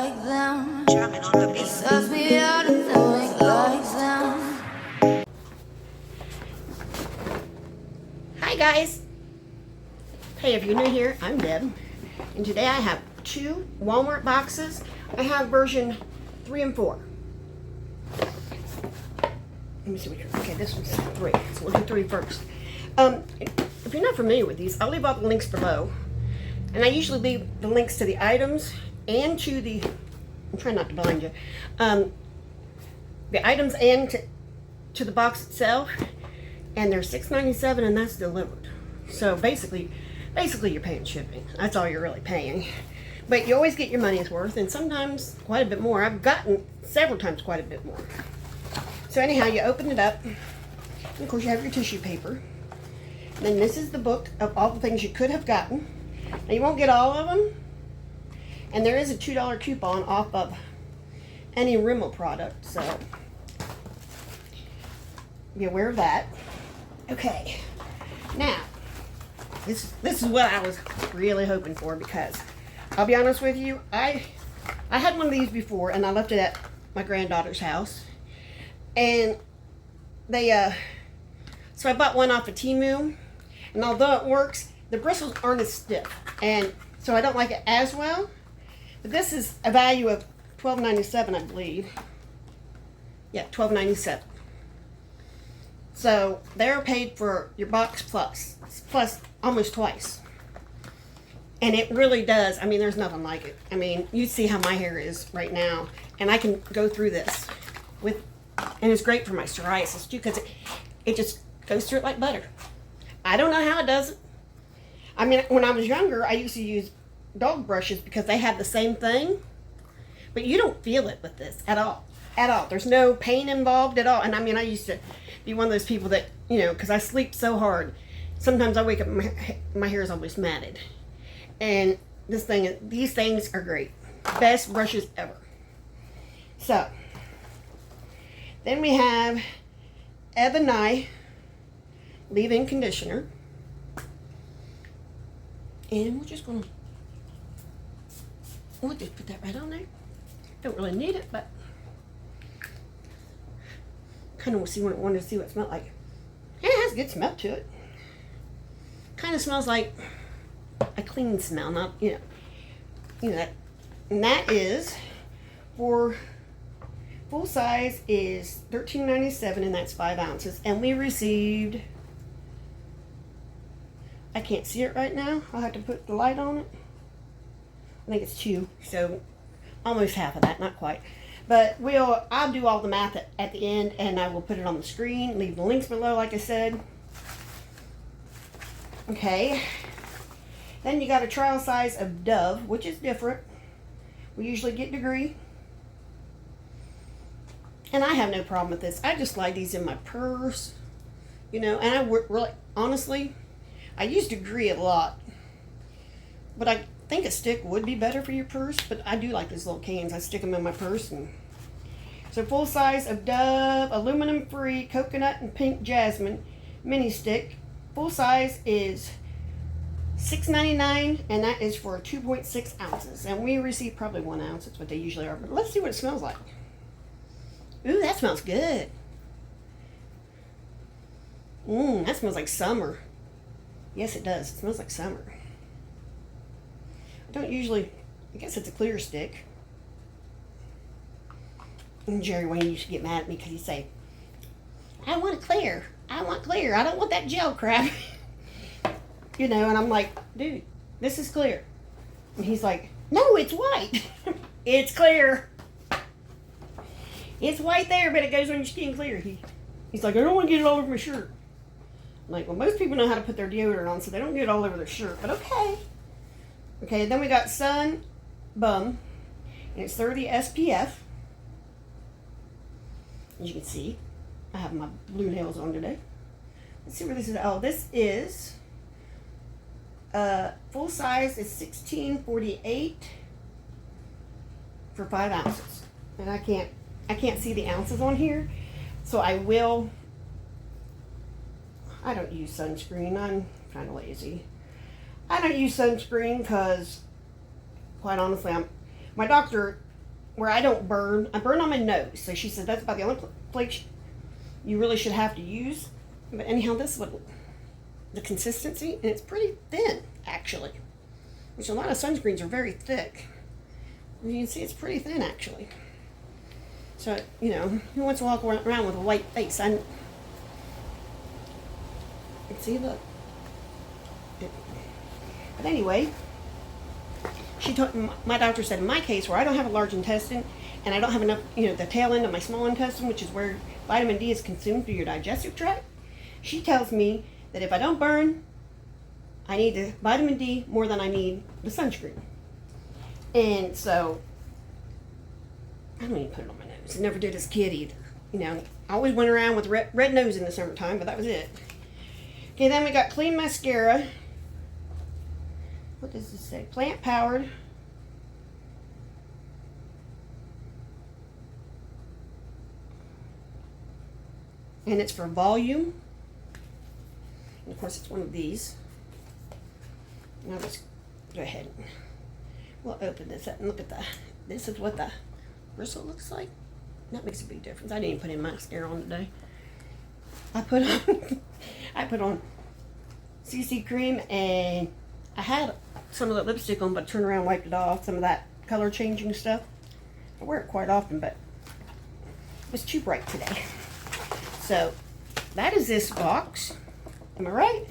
like them. Jamming on the beat. It serves me out and doing like them. Hi guys. Hey, if you're new here, I'm Deb, and today I have 2 Walmart boxes. I have version 3 and 4. Let me see which one. Okay, this one's 3, so we'll do 3 first. If you're not familiar with these, I'll leave all the links below, and I usually leave the links to the items and to the, I'm trying not to blind you, the items and to the box itself, and they're $6.97, and that's delivered. So basically you're paying shipping. That's all you're really paying. But you always get your money's worth, and sometimes quite a bit more. I've gotten several times quite a bit more. So anyhow, you open it up, and of course you have your tissue paper. And then this is the book of all the things you could have gotten. Now you won't get all of them, and there is a $2 coupon off of any Rimmel product, so be aware of that. Okay, now this is what I was really hoping for, because I'll be honest with you, I had one of these before, and I left it at my granddaughter's house, and they so I bought one off of Temu, and although it works, the bristles aren't as stiff, and so I don't like it as well. But this is a value of $12.97, I believe. Yeah, $12.97. So they're paid for your box plus almost twice. And it really does. I mean, there's nothing like it. I mean, you see how my hair is right now, and I can go through this and it's great for my psoriasis too, because it just goes through it like butter. I don't know how it does it. I mean, when I was younger, I used to use dog brushes because they have the same thing, but you don't feel it with this at all. At all. There's no pain involved at all. And I mean, I used to be one of those people that, you know, because I sleep so hard, sometimes I wake up and my hair is always matted. And these things are great. Best brushes ever. So, then we have Eva-Nye Leave-in Conditioner. And we're just going to, we'll just put that right on there. Don't really need it, but kind of wanted to see what it smelled like. And it has a good smell to it. Kind of smells like a clean smell, not, you know that. And that is for full size is $13.97, and that's 5 ounces. And we received, I can't see it right now. I'll have to put the light on it. I think it's 2, so almost half of that, not quite. But I'll do all the math at the end, and I will put it on the screen. Leave the links below, like I said. Okay. Then you got a trial size of Dove, which is different. We usually get degree. And I have no problem with this. I just slide these in my purse, you know, and I really, honestly, I use degree a lot. But I think a stick would be better for your purse, but I do like these little cans. I stick them in my purse. And so full size of Dove, aluminum free, coconut and pink jasmine mini stick. Full size is $6.99, and that is for 2.6 ounces. And we receive probably 1 ounce. That's what they usually are. But let's see what it smells like. Ooh, that smells good. That smells like summer. Yes, it does. It smells like summer. I don't usually, I guess it's a clear stick. And Jerry Wayne used to get mad at me because he'd say, I want clear. I want clear. I don't want that gel crap. You know, and I'm like, dude, this is clear. And he's like, no, it's white. It's clear. It's white there, but it goes on your skin clear. He's like, I don't want to get it all over my shirt. I'm like, well, most people know how to put their deodorant on, so they don't get it all over their shirt, but okay. Okay, then we got Sun Bum, and it's 30 SPF. As you can see, I have my blue nails on today. Let's see where this is. Oh, this is full size is $16.48 for 5 ounces, and I can't see the ounces on here, so I don't use sunscreen. I'm kind of lazy. I don't use sunscreen because, quite honestly, my doctor where I don't burn. I burn on my nose. So she said that's about the only place you really should have to use. But anyhow, this is what the consistency, and it's pretty thin, actually. Which a lot of sunscreens are very thick. And you can see it's pretty thin, actually. So, you know, who wants to walk around with a white face? See, look. But anyway, she told my doctor said in my case, where I don't have a large intestine and I don't have enough, you know, the tail end of my small intestine, which is where vitamin D is consumed through your digestive tract, she tells me that if I don't burn, I need the vitamin D more than I need the sunscreen. And so I don't even put it on my nose. I never did as a kid either. You know, I always went around with red nose in the summertime, but that was it. Okay, then we got clean mascara. What does this say? Plant powered. And it's for volume. And of course it's one of these. Now let's go ahead and we'll open this up and look at this is what the bristle looks like. That makes a big difference. I didn't put any mascara on today. I put on CC cream, and I had some of the lipstick on, but I turned around and wiped it off. Some of that color changing stuff. I wear it quite often, but it was too bright today. So that is this box. Am I right?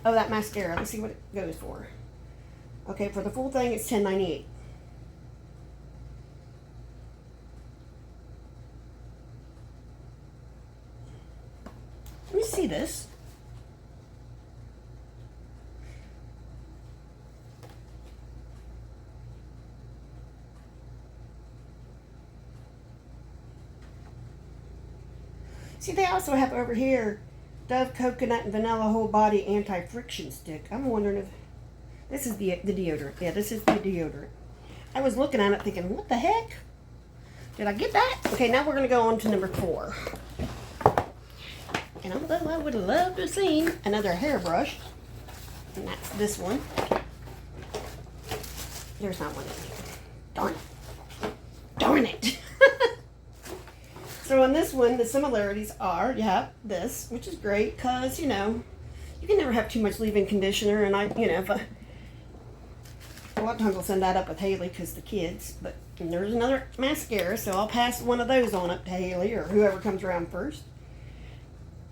Oh, that mascara. Let's see what it goes for. Okay, for the full thing, it's $10.98. Let me see this. See, they also have over here Dove Coconut and Vanilla Whole Body Anti-Friction Stick. I'm wondering if this is the deodorant. Yeah, this is the deodorant. I was looking at it thinking, what the heck? Did I get that? Okay, now we're going to go on to number 4. And although I would love to have seen another hairbrush, and that's this one. There's not one in here. Darn it. Darn it. So on this one, the similarities are, yeah, this, which is great, because, you know, you can never have too much leave-in conditioner, and a lot of times I'll send that up with Haley because the kids, but there's another mascara, so I'll pass one of those on up to Haley or whoever comes around first.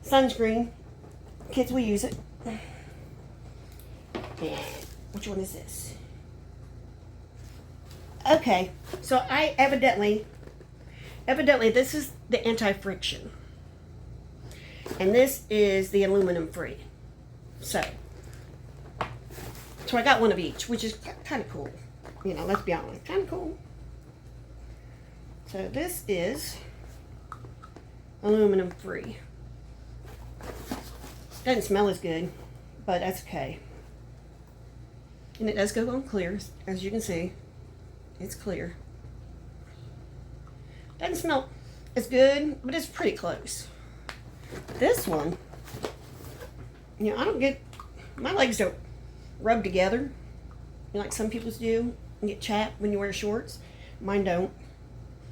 Sunscreen, kids will use it. And which one is this? Okay, so I evidently this is the anti-friction. And this is the aluminum free. So I got one of each, which is kind of cool. You know, let's be honest, kind of cool. So this is aluminum free. Doesn't smell as good, but that's okay. And it does go on clear, as you can see. It's clear. Doesn't smell as good, but it's pretty close. This one, you know, I don't get, my legs don't rub together, you know, like some people's do, and get chapped when you wear shorts. Mine don't.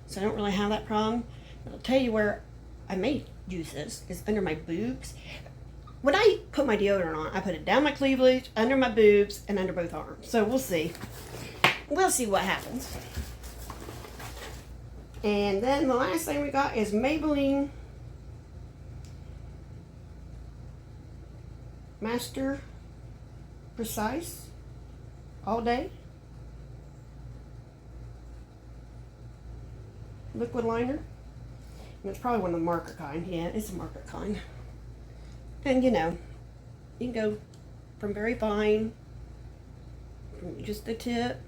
So I don't really have that problem. But I'll tell you where I may use this is under my boobs. When I put my deodorant on, I put it down my cleavage, under my boobs, and under both arms. So we'll see. We'll see what happens. And then the last thing we got is Maybelline Master Presise All Day liquid liner. And it's probably one of the marker kind. Yeah, it's a marker kind. And you know, you can go from very fine, from just the tip,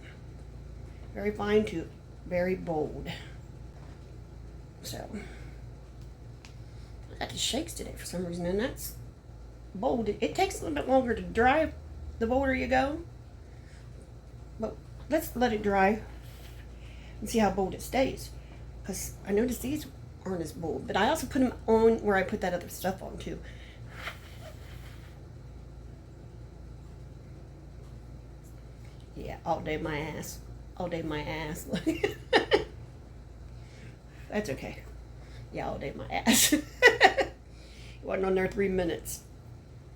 very fine to very bold. So, I got the shakes today for some reason, and that's bold. It takes a little bit longer to dry the bolder you go, but let's let it dry and see how bold it stays. Because I noticed these aren't as bold, but I also put them on where I put that other stuff on too. Yeah, all day my ass. All day my ass. that's okay. Yeah, all day my ass. It wasn't on there 3 minutes.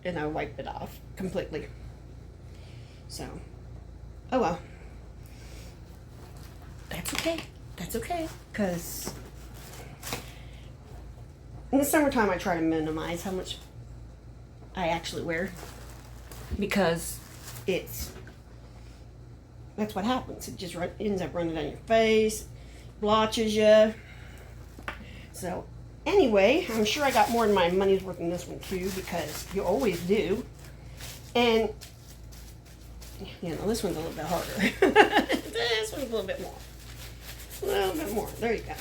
And I wiped it off completely. So, oh well. That's okay. That's okay. Because in the summertime, I try to minimize how much I actually wear. Because that's what happens. It just ends up running down your face, blotches you. So, anyway, I'm sure I got more than my money's worth in this one too, because you always do. And, you know, this one's a little bit harder. This one's a little bit more. A little bit more. There you go.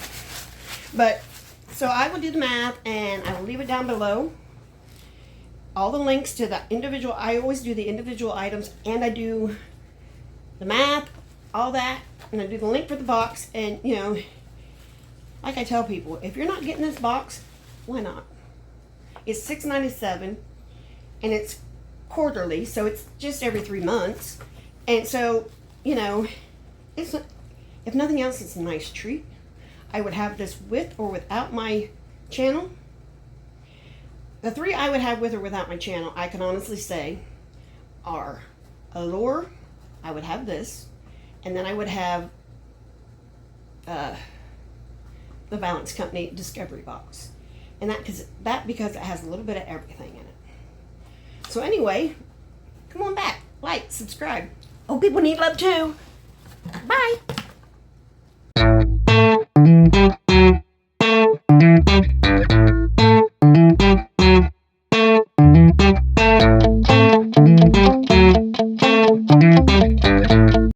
But, so I will do the math, and I will leave it down below. All the links to the individual, I always do the individual items, and I do the math, all that, and I do the link for the box, and, you know, like I tell people, if you're not getting this box, why not? It's $6.97, and it's quarterly, so it's just every 3 months. And so, you know, if nothing else, it's a nice treat. I would have this with or without my channel. The 3 I would have with or without my channel, I can honestly say, are Allure, I would have this, and then I would have the Balance Company Discovery Box. And because it has a little bit of everything in it. So anyway, come on back, like, subscribe. Oh, people need love too. Bye.